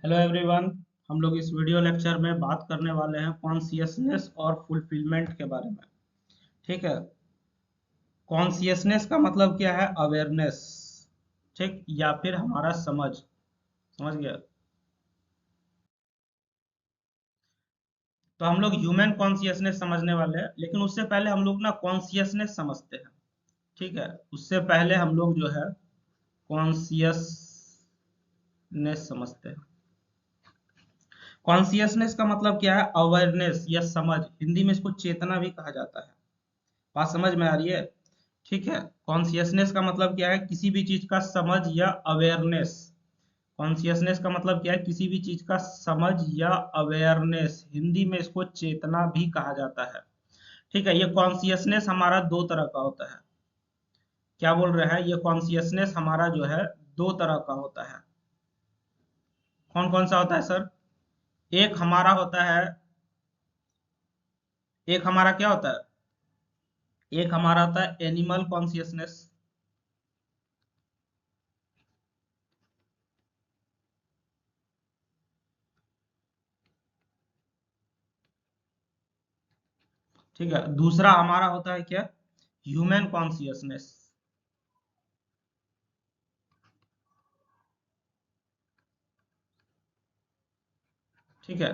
Hello everyone. हम लोग इस वीडियो लेक्चर में बात करने वाले हैं कॉन्शियसनेस और फुलफिलमेंट के बारे में। ठीक है। कॉन्शियसनेस का मतलब क्या है? अवेयरनेस। ठीक, या फिर हमारा समझ गया। तो हम लोग ह्यूमन कॉन्शियसनेस समझने वाले हैं, लेकिन उससे पहले हम लोग ना कॉन्शियसनेस समझते हैं। ठीक है। उससे पहले हम लोग जो है कॉन्शियसनेस समझते हैं। कॉन्शियसनेस का मतलब क्या है? अवेयरनेस या समझ। हिंदी में इसको चेतना भी कहा जाता है। बात समझ में आ रही है? ठीक है। कॉन्शियसनेस का मतलब क्या है? किसी भी चीज का समझ या अवेयरनेस। कॉन्शियसनेस का मतलब क्या है? किसी भी चीज का समझ या अवेयरनेस। हिंदी में इसको चेतना भी कहा जाता है। ठीक है। ये कॉन्शियसनेस हमारा दो तरह का होता है। क्या बोल रहे हैं? ये कॉन्शियसनेस हमारा जो है दो तरह का होता है। कौन कौन सा होता है सर? एक हमारा होता है, एक हमारा क्या होता है? एक हमारा होता है एनिमल कॉन्शियसनेस। ठीक है। दूसरा हमारा होता है क्या? Human consciousness. ठीक है।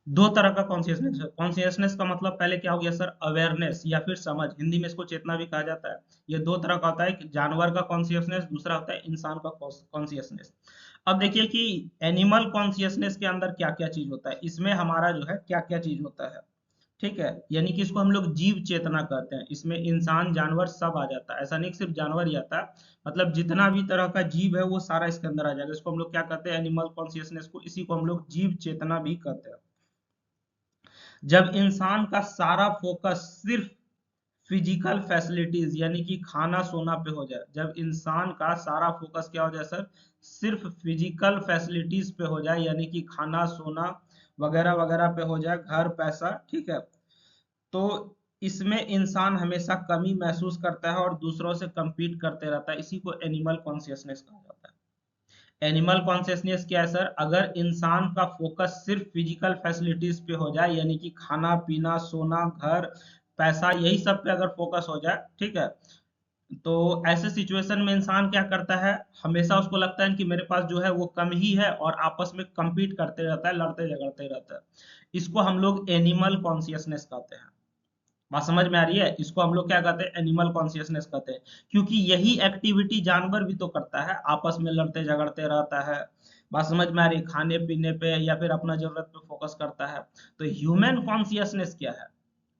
दो तरह का कॉन्शियसनेस है। कॉन्शियसनेस का मतलब पहले क्या हो गया सर? अवेयरनेस या फिर समझ। हिंदी में इसको चेतना भी कहा जाता है। ये दो तरह का होता है, एक जानवर का कॉन्शियसनेस, दूसरा होता है इंसान का कॉन्शियसनेस। अब देखिए कि एनिमल कॉन्शियसनेस के अंदर क्या क्या चीज होता है, इसमें हमारा जो है क्या क्या चीज होता है। ठीक है। यानी कि इसको हम लोग जीव चेतना कहते हैं। इसमें इंसान जानवर सब आ जाता है। ऐसा नहीं कि सिर्फ जानवर ही आता है, मतलब जितना भी तरह का जीव है वो सारा इसके अंदर आ जाएगा। इसको हम लोग क्या कहते हैं? एनिमल कॉन्शियसनेस को, इसी को हम लोग जीव चेतना भी कहते हैं। जब इंसान का सारा फोकस सिर्फ फिजिकल फैसिलिटीज यानी कि खाना सोना पे हो जाए, जब इंसान का सारा फोकस क्या हो जाए सर? सिर्फ फिजिकल फैसिलिटीज पे हो जाए, यानी कि खाना सोना वगैरह वगैरह पे हो जाए, घर पैसा, ठीक है, तो इसमें इंसान हमेशा कमी महसूस करता है और दूसरों से compete करते रहता है। इसी को एनिमल कॉन्शियसनेस कहा जाता है। एनिमल कॉन्शियसनेस क्या है सर? अगर इंसान का फोकस सिर्फ फिजिकल फैसिलिटीज पे हो जाए, यानी कि खाना पीना सोना घर पैसा, यही सब पे अगर फोकस हो जाए, ठीक है, तो ऐसे सिचुएशन में इंसान क्या करता है? हमेशा उसको लगता है कि मेरे पास जो है वो कम ही है, और आपस में compete करते रहता है, लड़ते झगड़ते रहता है। इसको हम लोग एनिमल कॉन्शियसनेस कहते हैं। बात समझ में आ रही है? इसको हम लोग क्या कहते हैं? एनिमल कॉन्शियसनेस कहते हैं। क्योंकि यही एक्टिविटी जानवर भी तो करता है, आपस में लड़ते झगड़ते रहता है। बात समझ में आ रही है? खाने पीने पे या फिर अपना जरूरत पे फोकस करता है। तो ह्यूमन कॉन्शियसनेस क्या है?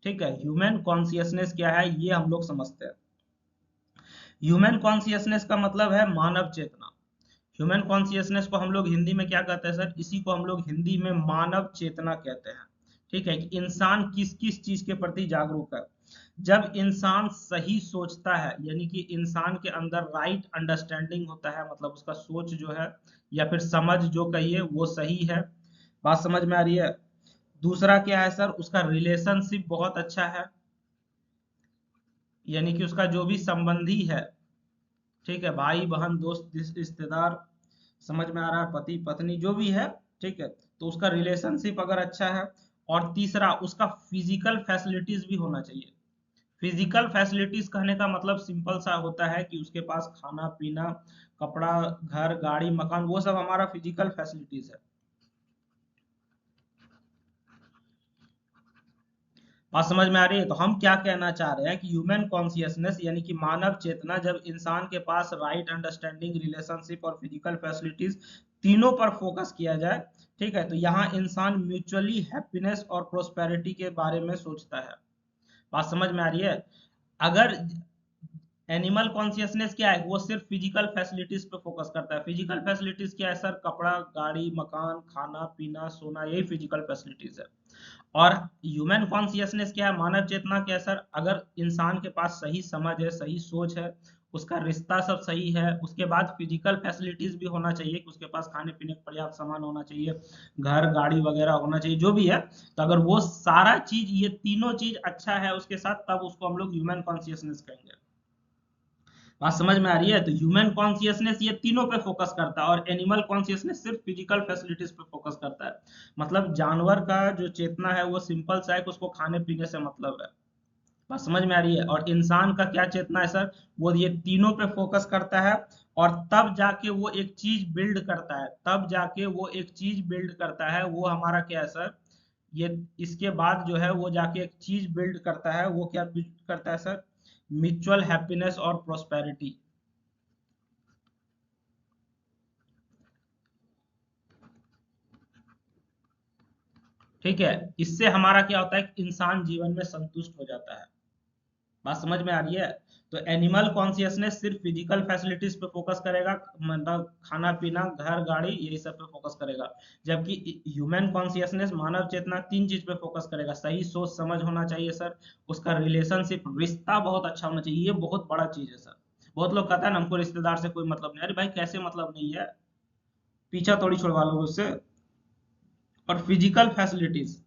ठीक है, ह्यूमन कॉन्शियसनेस क्या है ये हम लोग समझते हैं। ह्यूमन कॉन्शियसनेस का मतलब है मानव चेतना। ह्यूमन कॉन्शियसनेस को हम लोग हिंदी में क्या कहते हैं सर? इसी को हम लोग हिंदी में मानव चेतना कहते हैं। ठीक है, कि इंसान किस किस चीज के प्रति जागरूक है। जब इंसान सही सोचता है, यानी कि इंसान के अंदर राइट अंडरस्टैंडिंग होता है, मतलब उसका सोच जो है या फिर समझ जो कहिए वो सही है। बात समझ में आ रही है? दूसरा क्या है सर? उसका रिलेशनशिप बहुत अच्छा है, यानी कि उसका जो भी संबंधी है, ठीक है, भाई बहन दोस्त रिश्तेदार, समझ में आ रहा है, पति पत्नी जो भी है, ठीक है, तो उसका रिलेशनशिप अगर अच्छा है। और तीसरा, उसका फिजिकल फैसिलिटीज भी होना चाहिए। फिजिकल फैसिलिटीज कहने का मतलब सिंपल सा होता है कि उसके पास खाना पीना कपड़ा घर गाड़ी मकान, वो सब हमारा फिजिकल फैसिलिटीज है। बात समझ में आ रही है? तो हम क्या कहना चाह रहे हैं कि ह्यूमन कॉन्शियसनेस यानी कि मानव चेतना, जब इंसान के पास राइट अंडरस्टैंडिंग रिलेशनशिप और फिजिकल फैसिलिटीज तीनों पर फोकस किया जाए, ठीक है, तो यहाँ इंसान म्यूचुअली हैप्पीनेस और प्रोस्पेरिटी के बारे में सोचता है। बात समझ में आ रही है? अगर एनिमल कॉन्शियसनेस क्या है? वो सिर्फ फिजिकल फैसिलिटीज पे फोकस करता है। फिजिकल फैसिलिटीज क्या है सर? कपड़ा गाड़ी मकान खाना पीना सोना, यही फिजिकल फैसिलिटीज है। और ह्यूमन कॉन्शियसनेस क्या है? मानव चेतना क्या है सर? अगर इंसान के पास सही समझ है सही सोच है, उसका रिश्ता सब सही है, उसके बाद फिजिकल फैसिलिटीज भी होना चाहिए कि उसके पास खाने पीने का पर्याप्त सामान होना चाहिए, घर गाड़ी वगैरह होना चाहिए, जो भी है, तो अगर वो सारा चीज, ये तीनों चीज अच्छा है उसके साथ, तब उसको हम लोग ह्यूमन कॉन्शियसनेस कहेंगे। बात समझ में आ रही है? तो ह्यूमन कॉन्शियसनेस ये तीनों पे फोकस करता है और एनिमल कॉन्शियसनेस सिर्फ फिजिकल फैसिलिटीज पे फोकस करता है। मतलब जानवर का जो चेतना है वो सिंपल सा है कि उसको खाने पीने से मतलब है। बात समझ में आ रही है? और इंसान का क्या चेतना है सर? वो ये तीनों पे फोकस करता है और तब जाके वो एक चीज बिल्ड करता है, तब जाके वो एक चीज बिल्ड करता है, वो हमारा क्या है सर? ये इसके बाद जो है वो जाके एक चीज बिल्ड करता है, वो क्या बिल्ड करता है सर? म्यूचुअल हैप्पीनेस और प्रोस्पेरिटी। ठीक है, इससे हमारा क्या होता है कि इंसान जीवन में संतुष्ट हो जाता है। बात समझ में आ रही है? तो एनिमल कॉन्शियसनेस सिर्फ फिजिकल फैसिलिटीज पे फोकस करेगा, मतलब खाना पीना घर गाड़ी यही सब पे फोकस करेगा। जबकि ह्यूमन कॉन्शियसनेस मानव चेतना तीन चीज पे फोकस करेगा। सही सोच समझ होना चाहिए सर, उसका रिलेशनशिप रिश्ता बहुत अच्छा होना चाहिए, ये बहुत बड़ा चीज है सर। बहुत लोग कहता है ना हमको रिश्तेदार से कोई मतलब नहीं, अरे भाई कैसे मतलब नहीं है, पीछा थोड़ी छुड़वा लो उससे। और फिजिकल फैसिलिटीज,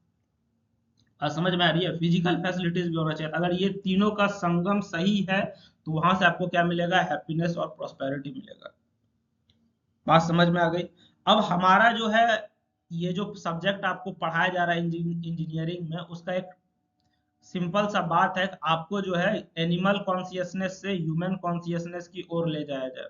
समझ में आ रही है? फिजिकल फैसिलिटीज भी होना चाहिए। अगर ये तीनों का संगम सही है तो वहां से आपको क्या मिलेगा? हैप्पीनेस और प्रॉस्पेरिटी मिलेगा। बात समझ में आ गई? अब हमारा जो है ये जो सब्जेक्ट आपको पढ़ाया जा रहा है इंजीनियरिंग में, उसका एक सिंपल सा बात है कि आपको जो है एनिमल कॉन्शियसनेस से ह्यूमन कॉन्शियसनेस की ओर ले जाया जाए।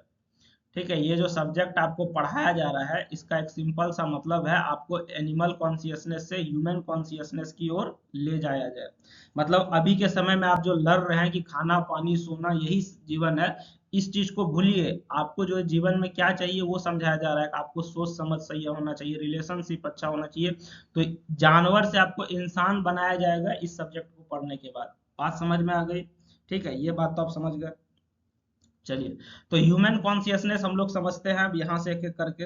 ठीक है, ये जो सब्जेक्ट आपको पढ़ाया जा रहा है इसका एक सिंपल सा मतलब है आपको एनिमल कॉन्शियसनेस से ह्यूमन कॉन्शियसनेस की ओर ले जाया जाए। मतलब अभी के समय में आप जो लड़ रहे हैं कि खाना पानी सोना यही जीवन है, इस चीज को भूलिए। आपको जो है जीवन में क्या चाहिए वो समझाया जा रहा है कि आपको सोच समझ सही होना चाहिए, रिलेशनशिप अच्छा होना चाहिए। तो जानवर से आपको इंसान बनाया जाएगा इस सब्जेक्ट को पढ़ने के बाद। बात समझ में आ गई? ठीक है, ये बात तो आप समझ गए। चलिए, तो ह्यूमन कॉन्शियसनेस हम लोग समझते हैं अब यहाँ से एक एक करके।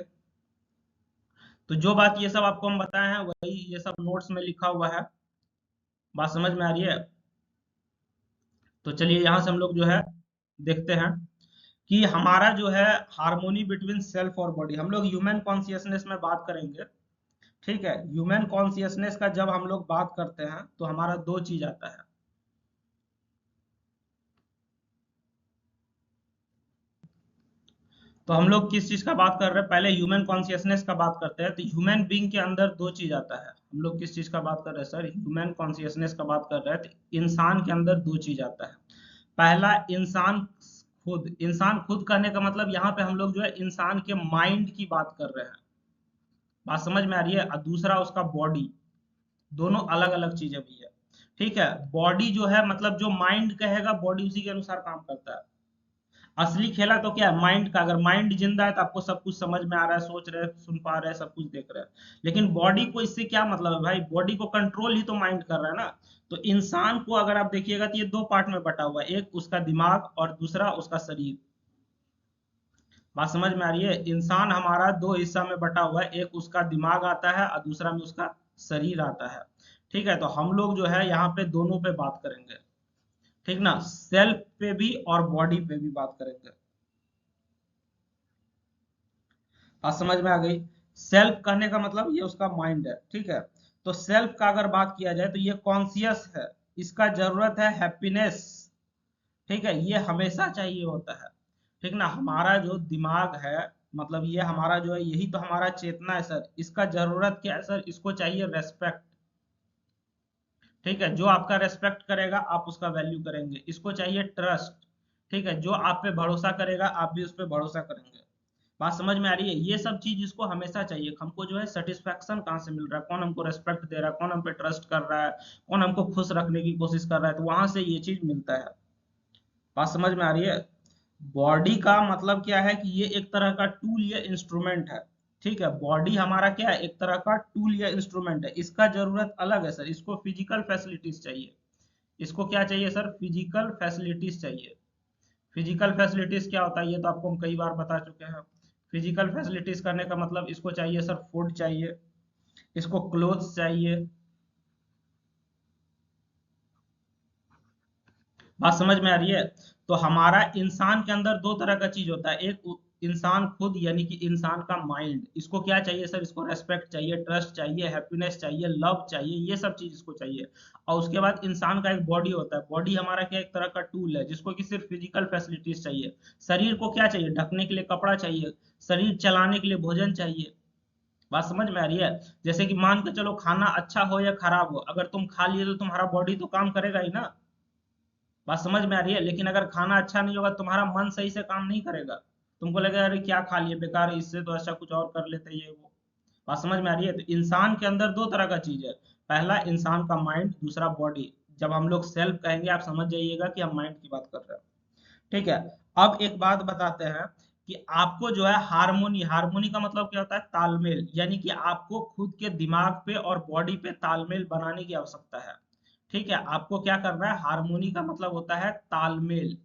तो जो बात ये सब आपको हम बताए हैं वही ये सब नोट्स में लिखा हुआ है। बात समझ में आ रही है? तो चलिए यहाँ से हम लोग जो है देखते हैं कि हमारा जो है हार्मोनी बिटवीन सेल्फ और बॉडी, हम लोग ह्यूमन कॉन्शियसनेस में बात करेंगे। ठीक है, ह्यूमन कॉन्शियसनेस का जब हम लोग बात करते हैं तो हमारा दो चीज आता है। तो हम लोग किस चीज का बात कर रहे हैं? पहले ह्यूमन कॉन्शियसनेस का बात करते हैं। तो ह्यूमन बीइंग के अंदर दो चीज आता है। हम लोग किस चीज का बात कर रहे हैं सर? ह्यूमन कॉन्शियसनेस का बात कर रहे हैं। तो इंसान के अंदर दो चीज आता है। पहला इंसान खुद, इंसान खुद कहने का मतलब यहाँ पे हम लोग जो है इंसान के माइंड की बात कर रहे हैं। बात समझ में आ रही है? और दूसरा उसका बॉडी। दोनों अलग अलग चीजें भी है। ठीक है, बॉडी जो है मतलब जो माइंड कहेगा बॉडी उसी के अनुसार काम करता है। असली खेला तो क्या है? माइंड का। अगर माइंड जिंदा है तो आपको सब कुछ समझ में आ रहा है, सोच रहे सुन पा रहे हैं, सब कुछ देख रहे हैं। लेकिन बॉडी को इससे क्या मतलब है भाई? बॉडी को कंट्रोल ही तो माइंड कर रहा है ना। तो इंसान को अगर आप देखिएगा तो ये दो पार्ट में बटा हुआ है, एक उसका दिमाग और दूसरा उसका शरीर। बात समझ में आ रही है? इंसान हमारा दो हिस्सा में बटा हुआ है, एक उसका दिमाग आता है और दूसरा में उसका शरीर आता है। ठीक है, तो हम लोग जो है यहाँ पे दोनों पे बात करेंगे। ठीक ना, सेल्फ पे भी और बॉडी पे भी बात करेंगे। बात समझ में आ गई? सेल्फ कहने का मतलब ये उसका माइंड है। ठीक है, तो सेल्फ का अगर बात किया जाए तो ये कॉन्शियस है, इसका जरूरत है हैप्पीनेस। ठीक है, ये हमेशा चाहिए होता है। ठीक ना, हमारा जो दिमाग है मतलब ये हमारा जो है यही तो हमारा चेतना है सर। इसका जरूरत क्या है सर? इसको चाहिए रेस्पेक्ट। ठीक है, जो आपका रेस्पेक्ट करेगा आप उसका वैल्यू करेंगे। इसको चाहिए ट्रस्ट। ठीक है, जो आप पे भरोसा करेगा आप भी उस पे भरोसा करेंगे। बात समझ में आ रही है? ये सब चीज इसको हमेशा चाहिए। हमको जो है सेटिस्फेक्शन कहाँ से मिल रहा है? कौन हमको रेस्पेक्ट दे रहा है, कौन हम पे ट्रस्ट कर रहा है, कौन हमको खुश रखने की कोशिश कर रहा है, तो वहां से ये चीज मिलता है। बात समझ में आ रही है? बॉडी का मतलब क्या है कि ये एक तरह का टूल या इंस्ट्रूमेंट है। ठीक है, बॉडी हमारा क्या है? एक तरह का टूल या इंस्ट्रूमेंट है। इसका जरूरत अलग है सर, इसको फिजिकल फैसिलिटीज चाहिए। इसको क्या चाहिए सर? फिजिकल फैसिलिटीज चाहिए। फिजिकल फैसिलिटीज क्या होता है ये तो आपको हम कई बार बता चुके हैं। फिजिकल फैसिलिटीज करने का मतलब इसको चाहिए सर फूड चाहिए, इसको क्लोथ्स चाहिए। बात समझ में आ रही है? तो हमारा इंसान के अंदर दो तरह का चीज होता है, एक इंसान खुद यानी कि इंसान का माइंड, इसको क्या चाहिए सर, इसको रेस्पेक्ट चाहिए, ट्रस्ट चाहिए, हैप्पीनेस चाहिए, लव चाहिए, ये सब चीज इसको चाहिए। और उसके बाद इंसान का एक बॉडी होता है, बॉडी हमारा क्या एक तरह का टूल है जिसको कि सिर्फ फिजिकल फैसिलिटीज चाहिए। शरीर को क्या चाहिए, ढकने के लिए कपड़ा चाहिए, शरीर चलाने के लिए भोजन चाहिए। बात समझ में आ रही है? जैसे कि मान के चलो खाना अच्छा हो या खराब हो, अगर तुम खा लिए तो तुम्हारा बॉडी तो काम करेगा ही ना। बात समझ में आ रही है? लेकिन अगर खाना अच्छा नहीं होगा, तुम्हारा मन सही से काम नहीं करेगा, तुमको लगेगा अरे क्या खा लिए बेकार है, इससे तो अच्छा कुछ और कर लेते ये वो। बात समझ में आ रही है? तो इंसान के अंदर दो तरह का चीज है, पहला इंसान का माइंड, दूसरा बॉडी। जब हम लोग सेल्फ कहेंगे आप समझ जाइएगा कि हम माइंड की बात कर रहे हैं। ठीक है। अब एक बात बताते हैं कि आपको जो है हार्मोनी, हार्मोनी का मतलब क्या होता है, तालमेल, यानी कि आपको खुद के दिमाग पे और बॉडी पे तालमेल बनाने की आवश्यकता है। ठीक है, आपको क्या करना है, हार्मोनी का मतलब होता है तालमेल।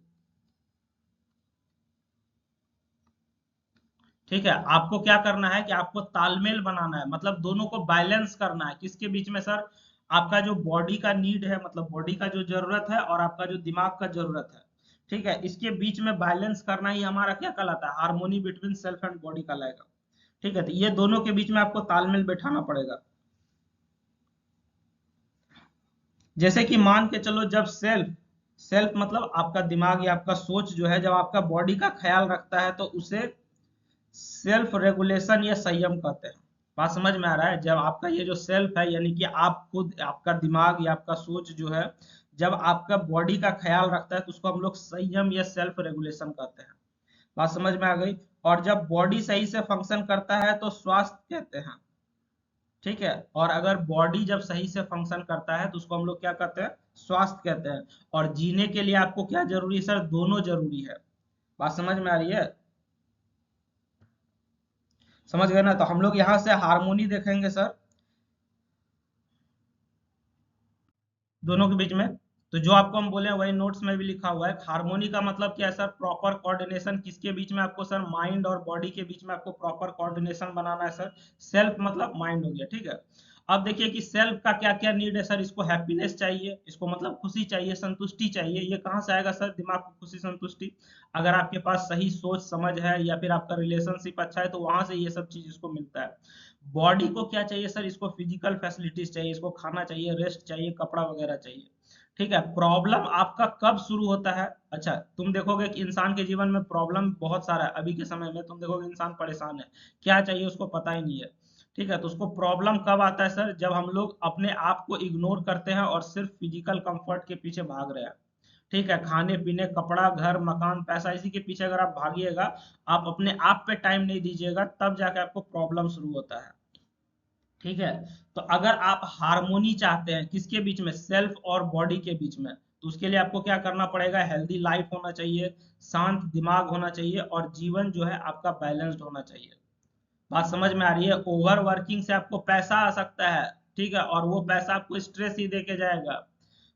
ठीक है, आपको क्या करना है कि आपको तालमेल बनाना है, मतलब दोनों को बैलेंस करना है। किसके बीच में सर, आपका जो बॉडी का नीड है, मतलब बॉडी का जो जरूरत है, और आपका जो दिमाग का जरूरत है। ठीक है, इसके बीच में बैलेंस करना ही हमारा क्या कहलाता है, harmony between self and body कहलाएगा। ठीक है, तो ये दोनों के बीच में आपको तालमेल बैठाना पड़ेगा। जैसे कि मान के चलो, जब सेल्फ, सेल्फ मतलब आपका दिमाग या आपका सोच जो है, जब आपका बॉडी का ख्याल रखता है तो उसे सेल्फ रेगुलेशन या संयम कहते हैं। बात समझ में आ रहा है? जब आपका ये जो सेल्फ है, यानी कि आप खुद, आपका दिमाग या आपका सोच जो है, जब आपका बॉडी का ख्याल रखता है तो उसको हम लोग संयम या सेल्फ रेगुलेशन कहते हैं। बात समझ में आ गई? और जब बॉडी सही से फंक्शन करता है तो स्वास्थ्य कहते हैं। ठीक है, और अगर बॉडी जब सही से फंक्शन करता है तो उसको हम लोग क्या कहते हैं, स्वास्थ्य कहते हैं। और जीने के लिए आपको क्या जरूरी है सर, दोनों जरूरी है। बात समझ में आ रही है? समझ गए ना? तो हम लोग यहाँ से हार्मोनी देखेंगे सर, दोनों के बीच में। तो जो आपको हम बोले हैं वही नोट्स में भी लिखा हुआ है। हार्मोनी का मतलब क्या है सर, प्रॉपर कोऑर्डिनेशन। किसके बीच में आपको सर, माइंड और बॉडी के बीच में आपको प्रॉपर कोऑर्डिनेशन बनाना है सर। सेल्फ मतलब माइंड हो गया। ठीक है, अब देखिए कि सेल्फ का क्या क्या नीड है सर, इसको हैप्पीनेस चाहिए, इसको मतलब खुशी चाहिए, संतुष्टि चाहिए। ये कहाँ से आएगा सर, दिमाग को खुशी संतुष्टि, अगर आपके पास सही सोच समझ है या फिर आपका रिलेशनशिप अच्छा है तो वहां से ये सब चीज इसको मिलता है। बॉडी को क्या चाहिए सर, इसको फिजिकल फैसिलिटीज चाहिए, इसको खाना चाहिए, रेस्ट चाहिए, कपड़ा वगैरह चाहिए। ठीक है, प्रॉब्लम आपका कब शुरू होता है, अच्छा तुम देखोगे कि इंसान के जीवन में प्रॉब्लम बहुत सारा है। अभी के समय में तुम देखोगे इंसान परेशान है, क्या चाहिए उसको पता ही नहीं है। ठीक है, तो उसको प्रॉब्लम कब आता है सर, जब हम लोग अपने आप को इग्नोर करते हैं और सिर्फ फिजिकल कंफर्ट के पीछे भाग रहे हैं। ठीक है, खाने पीने, कपड़ा, घर, मकान, पैसा, इसी के पीछे अगर आप भागिएगा, आप अपने आप पे टाइम नहीं दीजिएगा, तब जाके आपको प्रॉब्लम शुरू होता है। ठीक है, तो अगर आप हार्मोनी चाहते हैं किसके बीच में, सेल्फ और बॉडी के बीच में, तो उसके लिए आपको क्या करना पड़ेगा, हेल्दी लाइफ होना चाहिए, शांत दिमाग होना चाहिए, और जीवन जो है आपका बैलेंस्ड होना चाहिए। बात समझ में आ रही है? ओवर वर्किंग से आपको पैसा आ सकता है, ठीक है, और वो पैसा आपको स्ट्रेस ही देके जाएगा।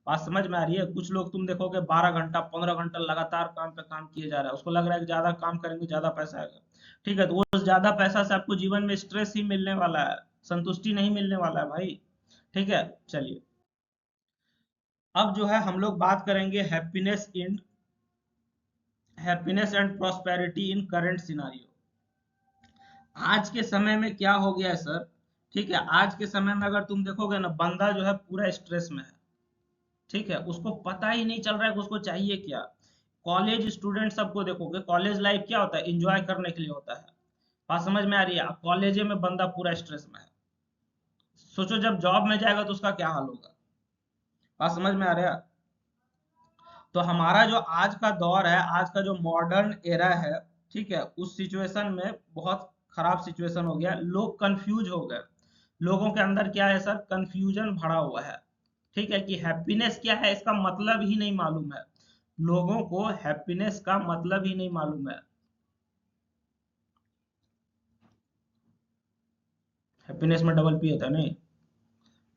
बात समझ में आ रही है? कुछ लोग तुम देखोगे 12 घंटा 15 घंटा लगातार काम पे काम किए जा रहा है, उसको लग रहा है कि ज्यादा काम करेंगे ज्यादा पैसा आएगा। ठीक है, तो वो ज्यादा पैसा से आपको जीवन में स्ट्रेस ही मिलने वाला है, संतुष्टि नहीं मिलने वाला है भाई। ठीक है, चलिए, अब जो है हम लोग बात करेंगे happiness and prosperity in current scenario. आज के समय में क्या हो गया है सर, ठीक है, आज के समय में अगर तुम देखोगे ना, बंदा जो है पूरा स्ट्रेस में है। ठीक है, उसको पता ही नहीं चल रहा है कि उसको चाहिए क्या। कॉलेज स्टूडेंट सबको देखोगे, कॉलेज लाइफ क्या होता है, एंजॉय करने के लिए होता है। बात समझ में आ रही है? अब कॉलेज में बंदा पूरा स्ट्रेस में है, सोचो जब जॉब में जाएगा तो उसका क्या हाल होगा। बात समझ में आ रहा है? तो हमारा जो आज का दौर है, आज का जो मॉडर्न एरा है, ठीक है, उस सिचुएशन में बहुत खराब सिचुएशन हो गया, लोग कंफ्यूज हो गए। लोगों के अंदर क्या है सर, कंफ्यूजन भरा हुआ है। ठीक है, कि हैप्पीनेस क्या है इसका मतलब ही नहीं मालूम है। लोगों को हैप्पीनेस का मतलब ही नहीं मालूम है। हैप्पीनेस में डबल पी होता है नहीं।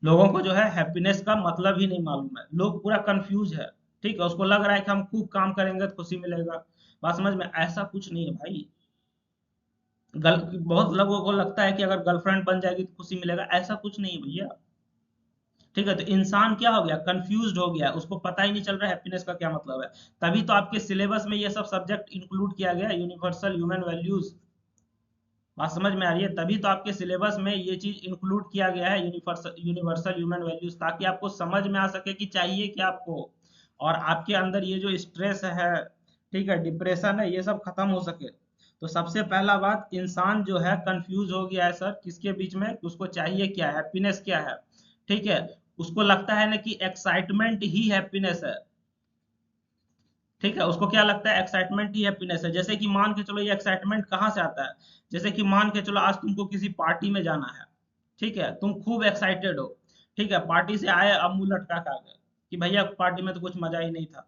लोगों को जो है हैप्पीनेस का मतलब ही नहीं मालूम है, लोग पूरा कंफ्यूज है। ठीक है, उसको लग रहा है कि हम खूब काम करेंगे तो खुशी मिलेगा। बात समझ में, ऐसा कुछ नहीं है भाई। बहुत लोगों को लगता है कि अगर गर्लफ्रेंड बन जाएगी तो खुशी मिलेगा, ऐसा कुछ नहीं है भैया। ठीक है, तो इंसान क्या हो गया, कंफ्यूज्ड हो गया, उसको पता ही नहीं चल रहा हैप्पीनेस का क्या मतलब है। तभी तो आपके सिलेबस में ये सब सब्जेक्ट इंक्लूड किया गया, यूनिवर्सल ह्यूमन वैल्यूज। बात समझ में आ रही है? तभी तो आपके सिलेबस में ये चीज इंक्लूड किया गया है, यूनिवर्सल यूनिवर्सल ह्यूमन वैल्यूज, ताकि आपको समझ में आ सके कि चाहिए क्या आपको, और आपके अंदर ये जो स्ट्रेस है, ठीक है, डिप्रेशन है, ये सब खत्म हो सके। तो सबसे पहला बात, इंसान जो है कंफ्यूज हो गया है सर, किसके बीच में, कि उसको चाहिए क्या है, हैप्पीनेस क्या है। ठीक है, उसको लगता है ना कि एक्साइटमेंट ही हैप्पीनेस है। ठीक है, उसको क्या लगता है, एक्साइटमेंट ही हैप्पीनेस है। जैसे कि मान के चलो, ये एक्साइटमेंट कहाँ से आता है, जैसे कि मान के चलो आज तुमको किसी पार्टी में जाना है। ठीक है, तुम खूब एक्साइटेड हो। ठीक है, पार्टी से आए, अब मुंह लटका के आ गए कि भैया पार्टी में तो कुछ मजा ही नहीं था।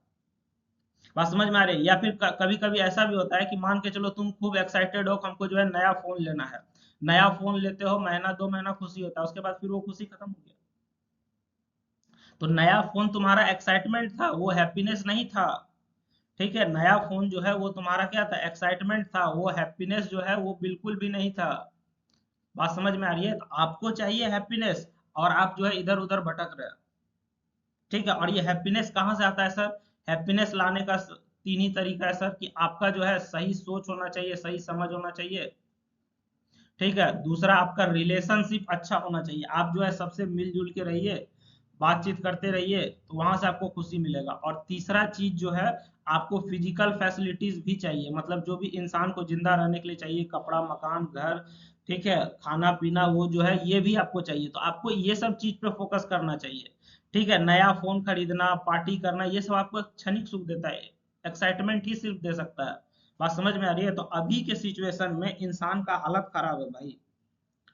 बात समझ में आ रही है? या फिर कभी कभी ऐसा भी होता है कि मान के चलो तुम खूब एक्साइटेड हो कि हमको जो है नया फोन लेना है। नया फोन लेते हो, महीना दो महीना खुशी होता है, उसके बाद फिर वो खुशी खत्म हो गया। तो नया फोन तुम्हारा एक्साइटमेंट था, वो हैप्पीनेस नहीं था। ठीक है, नया फोन जो है वो तुम्हारा क्या था, एक्साइटमेंट था, वो हैप्पीनेस जो है वो बिल्कुल भी नहीं था। बात समझ में आ रही है? तो आपको चाहिए हैप्पीनेस, और आप जो है इधर उधर भटक रहे हैं। ठीक है, और ये हैप्पीनेस कहाँ से आता है सर? हैप्पीनेस लाने का तीन ही तरीका है सर, कि आपका जो है सही सोच होना चाहिए, सही समझ होना चाहिए। ठीक है, दूसरा आपका रिलेशनशिप अच्छा होना चाहिए, आप जो है सबसे मिलजुल के रहिए, बातचीत करते रहिए, तो वहां से आपको खुशी मिलेगा। और तीसरा चीज जो है, आपको फिजिकल फैसिलिटीज भी चाहिए, मतलब जो भी इंसान को जिंदा रहने के लिए चाहिए, कपड़ा, मकान, घर, ठीक है, खाना पीना, वो जो है ये भी आपको चाहिए। तो आपको ये सब चीज पे फोकस करना चाहिए। ठीक है, नया फोन खरीदना, पार्टी करना, ये सब आपको क्षणिक सुख देता है, एक्साइटमेंट ही सिर्फ दे सकता है। बात समझ में आ रही है? तो अभी के सिचुएशन में इंसान का हालत खराब है भाई।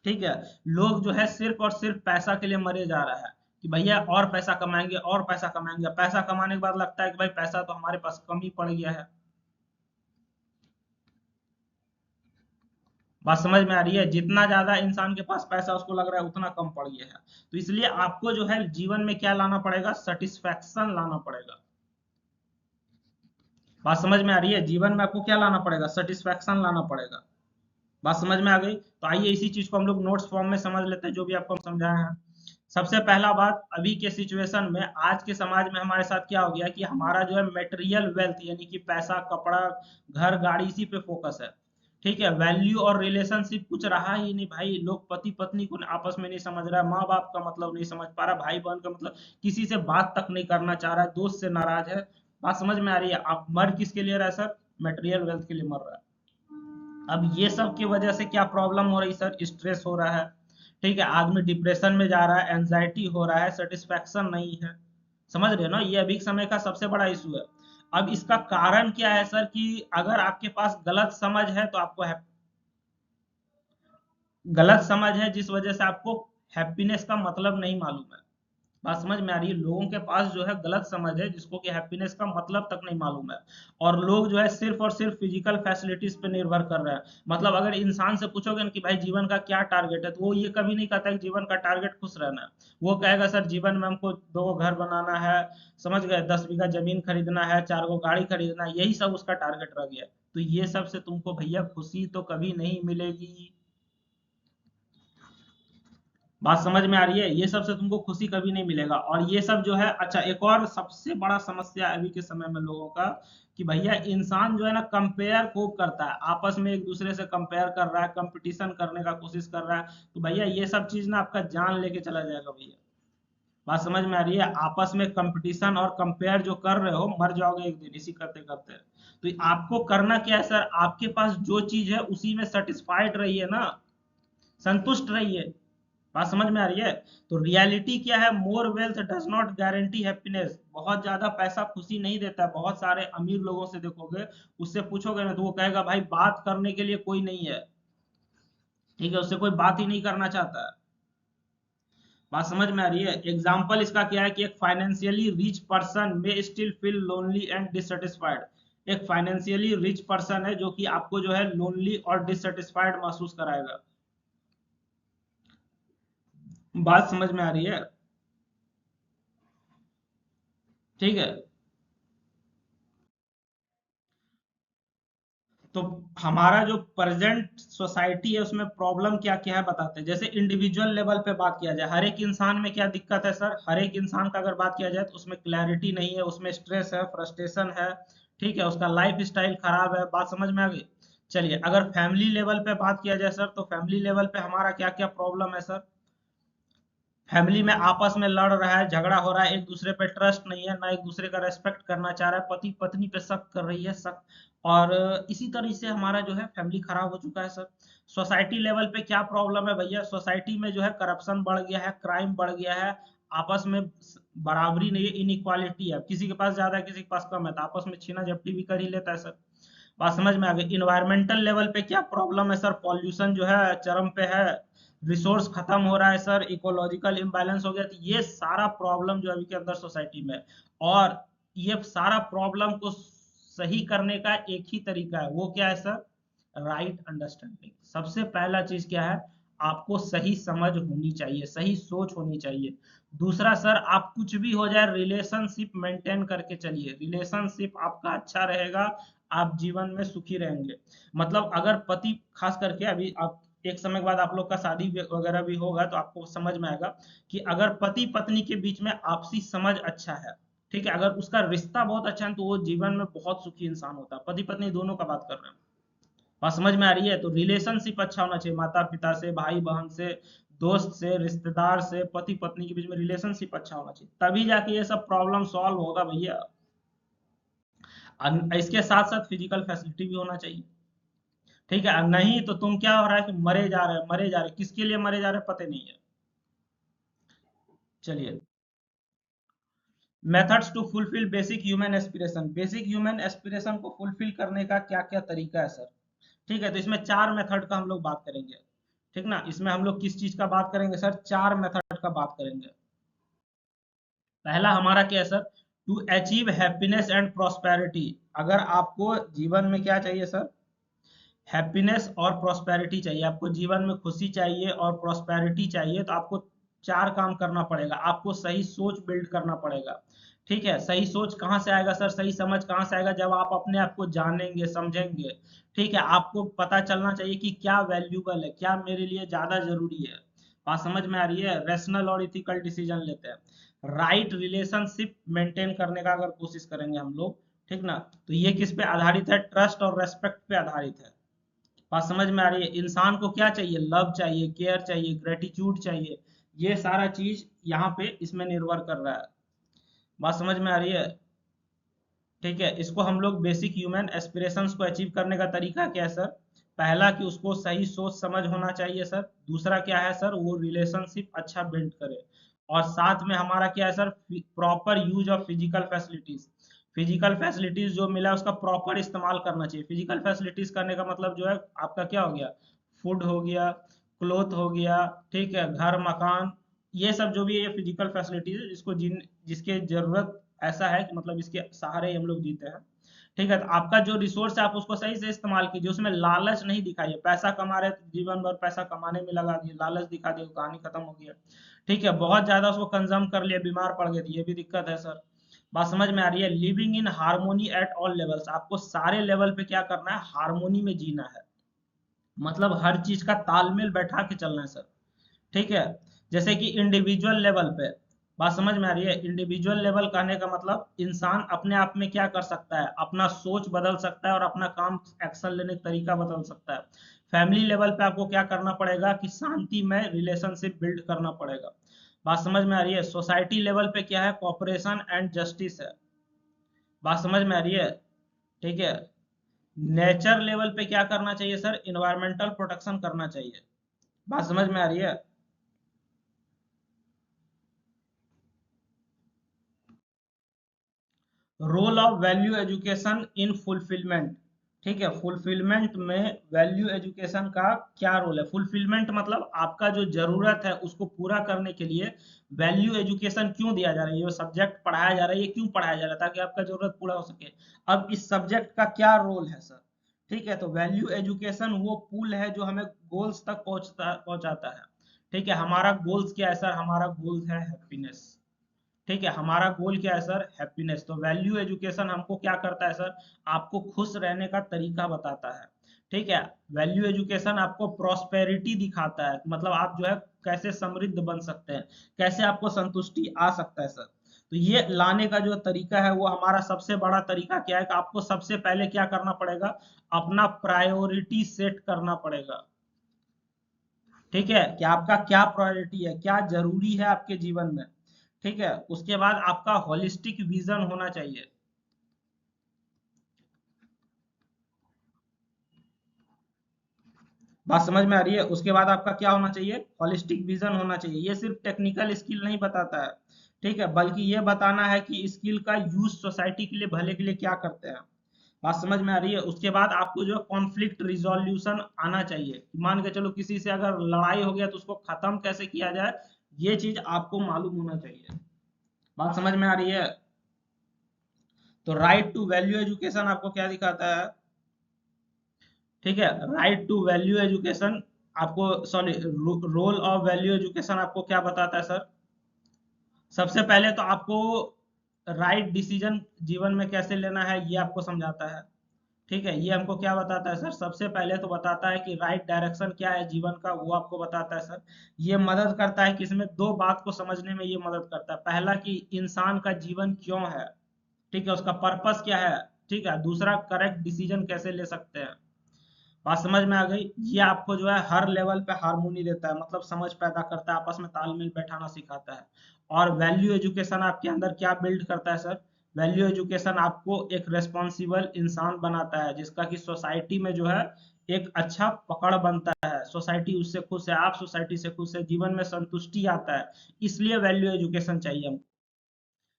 ठीक है, लोग जो है सिर्फ और सिर्फ पैसा के लिए मरे जा रहा है, कि भैया और पैसा कमाएंगे, और पैसा कमाएंगे, पैसा कमाने के बाद लगता है कि भाई पैसा तो हमारे पास कम ही पड़ गया है। बात समझ में आ रही है? जितना ज्यादा इंसान के पास पैसा, उसको लग रहा है उतना कम पड़ गया है। तो इसलिए आपको जो है जीवन में क्या लाना पड़ेगा, सेटिस्फैक्शन लाना पड़ेगा। बात समझ में आ रही है? जीवन में आपको क्या लाना पड़ेगा, सेटिस्फैक्शन लाना पड़ेगा। बात समझ में आ गई? तो आइए इसी चीज को हम लोग नोट्स फॉर्म में समझ लेते हैं, जो भी आपको हम समझाए हैं। सबसे पहला बात, अभी के सिचुएशन में, आज के समाज में हमारे साथ क्या हो गया कि हमारा जो है मटेरियल वेल्थ, यानी कि पैसा, कपड़ा, घर, गाड़ी, इसी पे फोकस है। ठीक है, वैल्यू और रिलेशनशिप कुछ रहा ही नहीं भाई। लोग पति पत्नी को आपस में नहीं समझ रहा है, माँ बाप का मतलब नहीं समझ पा रहा, भाई बहन का मतलब, किसी से बात तक नहीं करना चाह रहा है, दोस्त से नाराज है। बात समझ में आ रही है? आप मर किसके लिए रहा है सर? मटेरियल वेल्थ के लिए मर रहा है। अब ये सब की वजह से क्या प्रॉब्लम हो रही सर? स्ट्रेस हो रहा है। ठीक है, आदमी डिप्रेशन में जा रहा है, एंजाइटी हो रहा है, सेटिस्फैक्शन नहीं है। समझ रहे हो ना? ये अभी के समय का सबसे बड़ा इशू है। अब इसका कारण क्या है सर, कि अगर आपके पास गलत समझ है तो आपको गलत समझ है, जिस वजह से आपको हैप्पीनेस का मतलब नहीं मालूम है। बात समझ में आ रही है? लोगों के पास जो है गलत समझ है, जिसको कि हैप्पीनेस का मतलब तक नहीं मालूम है। और लोग जो है सिर्फ और सिर्फ फिजिकल फैसिलिटीज पे निर्भर कर रहे हैं। मतलब अगर इंसान से पूछोगे ना कि भाई जीवन का क्या टारगेट है, तो वो ये कभी नहीं कहता कि जीवन का टारगेट खुश रहना है। वो कहेगा सर जीवन में हमको दो घर बनाना है, समझ गए, 10 बीघा जमीन खरीदना है, 4 गो गाड़ी खरीदना है, यही सब उसका टारगेट रह गया है। तो ये सब से तुमको भैया खुशी तो कभी नहीं मिलेगी। बात समझ में आ रही है? ये सब से तुमको खुशी कभी नहीं मिलेगा। और ये सब जो है, अच्छा, एक और सबसे बड़ा समस्या अभी के समय में लोगों का, कि भैया इंसान जो है ना, कंपेयर खूब करता है, आपस में एक दूसरे से कंपेयर कर रहा है, कंपटीशन करने का कोशिश कर रहा है। तो भैया ये सब चीज ना आपका जान लेके चला जाएगा भैया। बात समझ में आ रही है? आपस में कंपटीशन और कंपेयर जो कर रहे हो, मर जाओगे एक दिन इसी करते करते। तो आपको करना क्या है सर, आपके पास जो चीज है उसी में सेटिस्फाइड रहिए ना, संतुष्ट रहिए। बात समझ में आ रही है? तो रियलिटी क्या है, more wealth does not guarantee happiness. बहुत ज्यादा पैसा खुशी नहीं देता है। बहुत सारे अमीर लोगों से देखोगे, उससे पूछोगे ना, तो वो कहेगा भाई बात करने के लिए कोई नहीं है। ठीक है, उससे कोई बात ही नहीं करना चाहता है। बात समझ में आ रही है? एग्जाम्पल इसका क्या है, कि एक फाइनेंशियली रिच पर्सन में still feel lonely and dissatisfied. एक फाइनेंशियली रिच पर्सन है जो कि आपको जो है लोनली और डिससेटिस्फाइड महसूस कराएगा। बात समझ में आ रही है? ठीक है, तो हमारा जो प्रेजेंट सोसाइटी है उसमें प्रॉब्लम क्या क्या है बताते हैं। जैसे इंडिविजुअल लेवल पे बात किया जाए, हर एक इंसान में क्या दिक्कत है सर, हर एक इंसान का अगर बात किया जाए तो उसमें क्लैरिटी नहीं है, उसमें स्ट्रेस है, फ्रस्ट्रेशन है, ठीक है, उसका लाइफ स्टाइल खराब है। बात समझ में आ गई। चलिए अगर फैमिली लेवल पे बात किया जाए सर, तो फैमिली लेवल पे हमारा क्या क्या प्रॉब्लम है सर। फैमिली में आपस में लड़ रहा है, झगड़ा हो रहा है, एक दूसरे पे ट्रस्ट नहीं है, ना एक दूसरे का रेस्पेक्ट करना चाह रहा है, पति पत्नी पे शक कर रही है, शक। और इसी तरह से हमारा जो है फैमिली खराब हो चुका है सर। सोसाइटी लेवल पे क्या प्रॉब्लम है भैया, सोसाइटी में जो है करप्शन बढ़ गया है, क्राइम बढ़ गया है, आपस में बराबरी नहीं है, इनइक्वालिटी है, किसी के पास ज्यादा है किसी के पास कम है, तो आपस में छीना झपटी भी कर ही लेता है सर। बात समझ में आ गई। इन्वायरमेंटल लेवल पे क्या प्रॉब्लम है सर, पॉल्यूशन जो है चरम पे है, रिसोर्स खत्म हो रहा है सर, इकोलॉजिकल इम्बैलेंस हो गया। तो ये सारा प्रॉब्लम जो अभी के अंदर सोसाइटी में है। और ये सारा प्रॉब्लम को सही करने का एक ही तरीका है, वो क्या है सर, राइट अंडरस्टैंडिंग। सबसे पहला चीज क्या है, आपको सही समझ होनी चाहिए, सही सोच होनी चाहिए। दूसरा सर, आप कुछ भी हो जाए रिलेशनशिप मेंटेन करके चलिए, रिलेशनशिप आपका अच्छा रहेगा, आप जीवन में सुखी रहेंगे। मतलब अगर पति, खास करके अभी आप एक समय के बाद आप लोग का शादी वगैरह भी होगा तो आपको समझ में आएगा कि अगर पति पत्नी के बीच में आपसी समझ अच्छा है, ठीक है, अगर उसका रिश्ता बहुत अच्छा है, तो वो जीवन में बहुत सुखी इंसान होता है। पति पत्नी दोनों का बात कर रहे हैं। बात समझ में आ रही है। तो रिलेशनशिप अच्छा होना चाहिए, माता पिता से, भाई बहन से, दोस्त से, रिश्तेदार से, पति पत्नी के बीच में रिलेशनशिप अच्छा होना चाहिए, तभी जाके ये सब प्रॉब्लम सॉल्व होगा भैया। इसके साथ साथ फिजिकल फैसिलिटी भी होना चाहिए, ठीक है। नहीं तो तुम क्या हो रहा है कि मरे जा रहे हैं, मरे जा रहे हैं, किसके लिए मरे जा रहे हैं पता नहीं है। चलिए, methods to fulfil basic human aspiration, basic human aspiration को फुलफिल करने का क्या क्या तरीका है सर। ठीक है, तो इसमें चार मेथड का हम लोग बात करेंगे, ठीक ना। इसमें हम लोग किस चीज का बात करेंगे सर, चार मेथड का बात करेंगे। पहला हमारा क्या है sir, to achieve happiness and prosperity. अगर आपको जीवन में क्या चाहिए सर, हैप्पीनेस और प्रॉस्पेरिटी चाहिए, आपको जीवन में खुशी चाहिए और प्रॉस्पेरिटी चाहिए, तो आपको चार काम करना पड़ेगा। आपको सही सोच बिल्ड करना पड़ेगा, ठीक है। सही सोच कहाँ से आएगा सर, सही समझ कहाँ से आएगा, जब आप अपने आप को जानेंगे समझेंगे, ठीक है। आपको पता चलना चाहिए कि क्या वैल्यूबल है, क्या मेरे लिए ज्यादा जरूरी है। बात समझ में आ रही है। रैशनल और इथिकल डिसीजन लेते हैं, राइट रिलेशनशिप मेंटेन करने का अगर कोशिश करेंगे हम लोग, ठीक ना, तो ये किस पे आधारित है, ट्रस्ट और रेस्पेक्ट पे आधारित है। बात समझ में आ रही है। इंसान को क्या चाहिए, लव चाहिए, केयर चाहिए, ग्रेटिट्यूड चाहिए, ये सारा चीज यहाँ पे इसमें निर्भर कर रहा है। बात समझ में आ रही है, ठीक है। इसको हम लोग बेसिक ह्यूमन एस्पिरेशंस को अचीव करने का तरीका क्या है सर, पहला कि उसको सही सोच समझ होना चाहिए सर। दूसरा क्या है सर, वो रिलेशनशिप अच्छा बिल्ड करे। और साथ में हमारा क्या है sir, proper use of physical facilities. Physical facilities जो मिला उसका प्रॉपर इस्तेमाल करना चाहिए। फिजिकल फैसिलिटीज करने का मतलब जो है आपका क्या हो गया, फूड हो गया, क्लोथ हो गया, ठीक है, घर मकान, ये सब जो भी है ये फिजिकल फैसिलिटीज है, जिसको जिसके जरूरत ऐसा है कि मतलब इसके सहारे हम लोग जीते हैं, ठीक है। तो आपका जो रिसोर्स है आप उसको सही से इस्तेमाल कीजिए, उसमें लालच नहीं दिखाइए। पैसा कमा रहे तो जीवन भर पैसा कमाने में लगा दिए, लालच दिखा दिए, कहानी खत्म हो गया, ठीक है। बहुत ज्यादा उसको कंज्यूम कर लिया, बीमार पड़ गए, तो ये भी दिक्कत है सर। बात समझ में आ रही है। Living in harmony at all levels, आपको सारे लेवल पे क्या करना है, हार्मोनी में जीना है। मतलब हर चीज का तालमेल बैठा के चलना है सर, ठीक है। जैसे कि इंडिविजुअल लेवल पे, बात समझ में आ रही है। इंडिविजुअल लेवल कहने का मतलब इंसान अपने आप में क्या कर सकता है, अपना सोच बदल सकता है और अपना काम एक्शन लेने का तरीका बदल सकता है। फैमिली लेवल पे आपको क्या करना पड़ेगा कि शांति में रिलेशनशिप बिल्ड करना पड़ेगा। बात समझ में आ रही है। सोसाइटी लेवल पे क्या है, कॉपरेशन एंड जस्टिस है। बात समझ में आ रही है, ठीक है। नेचर लेवल पे क्या करना चाहिए सर, इन्वायरमेंटल प्रोटेक्शन करना चाहिए। बात समझ में आ रही है। Role of value education in fulfilment, ठीक है। फुलफिलमेंट में वैल्यू एजुकेशन का क्या रोल है। फुलफिलमेंट मतलब आपका जो जरूरत है उसको पूरा करने के लिए वैल्यू एजुकेशन क्यों दिया जा रहा है, ये सब्जेक्ट पढ़ाया जा रहा है, ये क्यों पढ़ाया जा रहा है, ताकि आपका जरूरत पूरा हो सके। अब इस सब्जेक्ट का क्या रोल है सर, ठीक है। तो वैल्यू एजुकेशन वो पुल है जो हमें गोल्स तक पहुंचाता है, ठीक है। हमारा गोल्स क्या है सर, हमारा गोल्स है हैप्पीनेस, ठीक है, हमारा गोल क्या है सर? हैप्पीनेस। तो वैल्यू एजुकेशन हमको क्या करता है सर? आपको खुश रहने का तरीका बताता है। ठीक है, वैल्यू एजुकेशन आपको प्रॉस्पेरिटी दिखाता है, मतलब आप जो है कैसे समृद्ध बन सकते हैं, कैसे आपको संतुष्टि आ सकता है सर। तो ये लाने का जो तरीका है वो हमारा सबसे बड़ा तरीका क्या है कि आपको सबसे पहले क्या करना पड़ेगा? अपना प्रायोरिटी सेट करना पड़ेगा। ठीक है, कि आपका क्या प्रायोरिटी है, क्या जरूरी है आपके जीवन में। ठीक है, उसके बाद आपका होलिस्टिक विजन होना चाहिए। बात समझ में आ रही है? उसके बाद आपका क्या होना चाहिए? होलिस्टिक विजन होना चाहिए। ये सिर्फ टेक्निकल स्किल नहीं बताता है, ठीक है, बल्कि ये बताना है कि स्किल का यूज सोसाइटी के लिए, भले के लिए क्या करते हैं। बात समझ में आ रही है? उसके बाद आपको जो कॉन्फ्लिक्ट रिजोल्यूशन आना चाहिए। मान के चलो किसी से अगर लड़ाई हो गया तो उसको खत्म कैसे किया जाए, ये चीज आपको मालूम होना चाहिए। बात समझ में आ रही है? तो राइट टू वैल्यू एजुकेशन आपको क्या दिखाता है? ठीक है, राइट टू वैल्यू एजुकेशन आपको, sorry, role of value education आपको क्या बताता है सर? सबसे पहले तो आपको राइट डिसीजन जीवन में कैसे लेना है ये आपको समझाता है। ठीक है, ये हमको क्या बताता है सर? सबसे पहले तो बताता है कि राइट डायरेक्शन क्या है जीवन का, वो आपको बताता है सर। ये मदद करता है कि इसमें दो बात को समझने में ये मदद करता है। पहला कि इंसान का जीवन क्यों है, ठीक है, उसका पर्पस क्या है। ठीक है, दूसरा करेक्ट डिसीजन कैसे ले सकते हैं। बात समझ में आ गई? ये आपको जो है हर लेवल पे हार्मोनी देता है, मतलब समझ पैदा करता है, आपस में तालमेल बैठाना सिखाता है। और वैल्यू एजुकेशन आपके अंदर क्या बिल्ड करता है सर? वैल्यू एजुकेशन आपको एक रेस्पॉन्सिबल इंसान बनाता है, जिसका कि सोसाइटी में जो है एक अच्छा पकड़ बनता है, सोसाइटी उससे खुश है, आप सोसाइटी से खुश है, जीवन में संतुष्टि आता है। इसलिए वैल्यू एजुकेशन चाहिए हमको।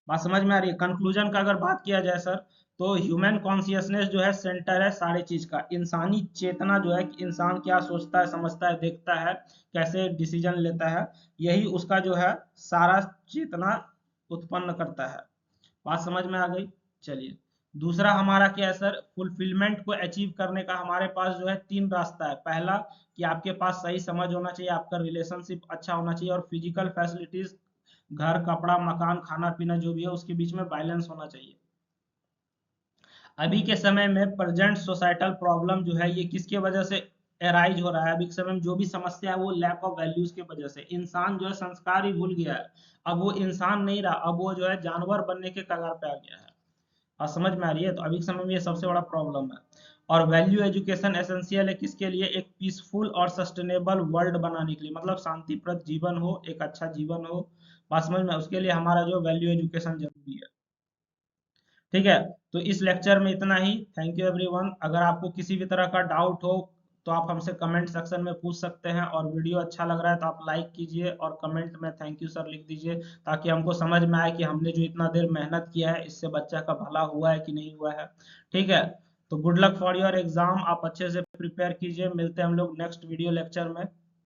बात समझ में आ रही है? कंक्लूजन का अगर बात किया जाए सर, तो ह्यूमन कॉन्शियसनेस जो है सेंटर है सारी चीज का। इंसानी चेतना जो है कि इंसान क्या सोचता है, समझता है, देखता है, कैसे डिसीजन लेता है, यही उसका जो है सारा चेतना उत्पन्न करता है। बात समझ में आ गई? चलिए, दूसरा हमारा क्या है सर? फुलफिलमेंट को अचीव करने का हमारे पास जो है तीन रास्ता है। पहला कि आपके पास सही समझ होना चाहिए, आपका रिलेशनशिप अच्छा होना चाहिए, और फिजिकल फैसिलिटीज, घर, कपड़ा, मकान, खाना पीना जो भी है उसके बीच में बैलेंस होना चाहिए। अभी के समय में प्रेजेंट सोसाइटल प्रॉब्लम जो है ये किसके वजह से एराइज हो रहा है? अभी के समय में जो भी समस्या है वो लैक ऑफ वैल्यूज की वजह से। इंसान जो है संस्कार ही भूल गया है। अब वो इंसान नहीं रहा, अब वो जो है जानवर बनने के कगार पे आ गया है। और समझ में आ रही है? तो अभी के समय में ये सबसे बड़ा प्रॉब्लम है। और वैल्यू एजुकेशन एसेंशियल है किसके लिए? एक पीसफुल और सस्टेनेबल वर्ल्ड बनाने के लिए, मतलब शांतिप्रद जीवन हो, एक अच्छा जीवन हो। बात समझ में? उसके लिए हमारा जो वैल्यू एजुकेशन जरूरी है। ठीक है, तो इस लेक्चर में इतना ही। Thank you everyone. अगर आपको किसी भी तरह का डाउट हो तो आप हमसे कमेंट सेक्शन में पूछ सकते हैं, और वीडियो अच्छा लग रहा है तो आप लाइक कीजिए और कमेंट में थैंक यू सर लिख दीजिए, ताकि हमको समझ में आए कि हमने जो इतना देर मेहनत किया है इससे बच्चा का भला हुआ है कि नहीं हुआ है। ठीक है, तो good luck for your exam. आप अच्छे से प्रिपेयर कीजिए। मिलते हैं हम लोग नेक्स्ट वीडियो लेक्चर में।